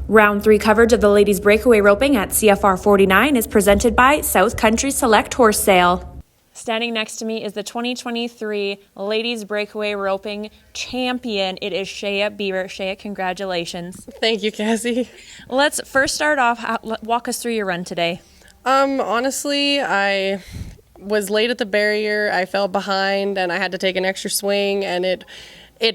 Round 3 coverage of the ladies breakaway roping at CFR 49 is presented by South Country Select Horse Sale. Standing next to me is the 2023 ladies breakaway roping champion. It is Shaya Biever. Shaya, congratulations. Thank you, Cassie. Let's first start off, walk us through your run today. Honestly, I was late at the barrier. I fell behind and I had to take an extra swing, and it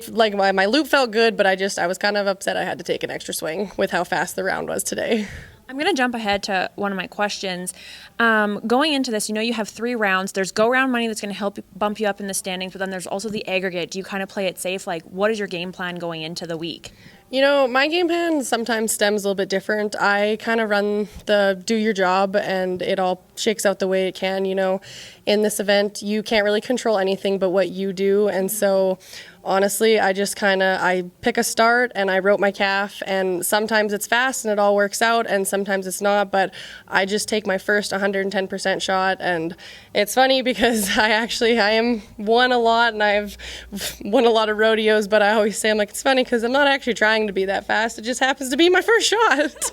like my loop felt good, but I was kind of upset I had to take an extra swing with how fast the round was today. I'm going to jump ahead to one of my questions. Going into this, you have 3 rounds. There's go-round money that's going to help bump you up in the standings, but then there's also the aggregate. Do you kind of play it safe? Like, what is your game plan going into the week? My game plan sometimes stems a little bit different. I kind of run the do your job, and it all shakes out the way it can. In this event, you can't really control anything but what you do, and so honestly, I pick a start and I rope my calf, and sometimes it's fast and it all works out, and sometimes it's not, but I just take my first 110% shot. And it's funny because I am won a lot, and I've won a lot of rodeos, but I always say, it's funny because I'm not actually trying to be that fast. It just happens to be my first shot.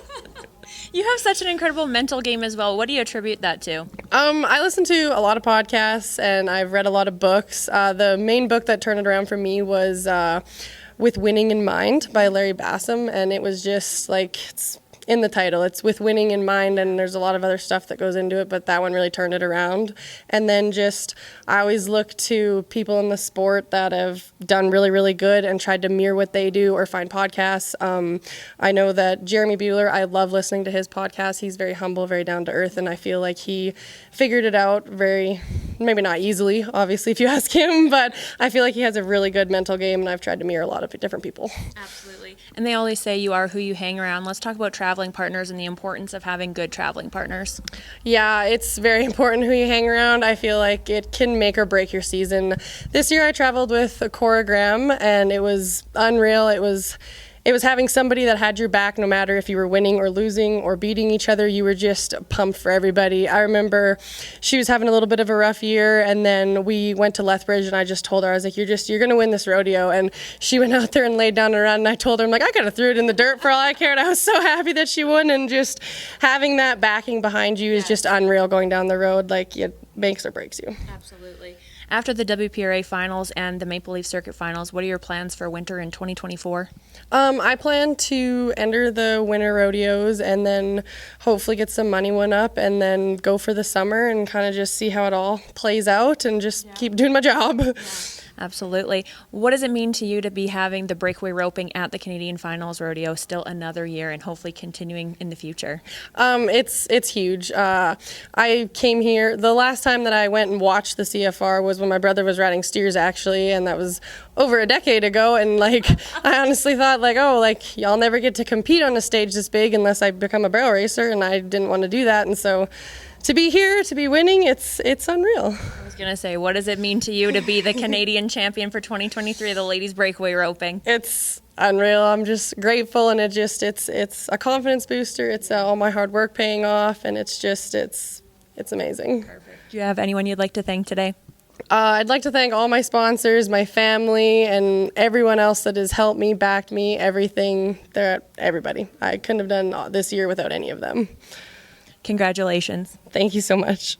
You have such an incredible mental game as well. What do you attribute that to? I listen to a lot of podcasts, and I've read a lot of books. The main book that turned it around for me was With Winning in Mind by Larry Bassam, and it was just it's in the title. It's with winning in mind, and there's a lot of other stuff that goes into it, but that one really turned it around. And then I always look to people in the sport that have done really, really good and tried to mirror what they do or find podcasts. I know that Jeremy Bueller, I love listening to his podcast. He's very humble, very down to earth, and I feel like he figured it out maybe not easily, obviously, if you ask him, but I feel like he has a really good mental game, and I've tried to mirror a lot of different people. Absolutely. And they always say you are who you hang around. Let's talk about traveling partners and the importance of having good traveling partners. Yeah, it's very important who you hang around. I feel like it can make or break your season. This year I traveled with Cora Graham, and it was unreal. It was having somebody that had your back no matter if you were winning or losing or beating each other. You were just pumped for everybody. I remember she was having a little bit of a rough year, and then we went to Lethbridge, and I just told her, I was like, you're going to win this rodeo. And she went out there and laid down a run, and I told her, I could have threw it in the dirt for all I cared. I was so happy that she won, and just having that backing behind you is just unreal going down the road. It makes or breaks you. Absolutely. After the WPRA finals and the Maple Leaf Circuit finals, what are your plans for winter in 2024? I plan to enter the winter rodeos and then hopefully get some money won up, and then go for the summer and kind of just see how it all plays out, and just keep doing my job. Yeah. Absolutely. What does it mean to you to be having the breakaway roping at the Canadian Finals Rodeo still another year, and hopefully continuing in the future? It's huge. I came here, the last time that I went and watched the CFR was when my brother was riding steers, actually, and that was over a decade ago. And I honestly thought y'all never get to compete on a stage this big unless I become a barrel racer, and I didn't want to do that. And so to be here, to be winning, it's unreal. I was going to say, what does it mean to you to be the Canadian champion for 2023 of the ladies breakaway roping? It's unreal. I'm just grateful, and it's a confidence booster. It's all my hard work paying off, and it's amazing. Perfect. Do you have anyone you'd like to thank today? I'd like to thank all my sponsors, my family, and everyone else that has helped me, backed me, everything. Everybody. I couldn't have done this year without any of them. Congratulations. Thank you so much.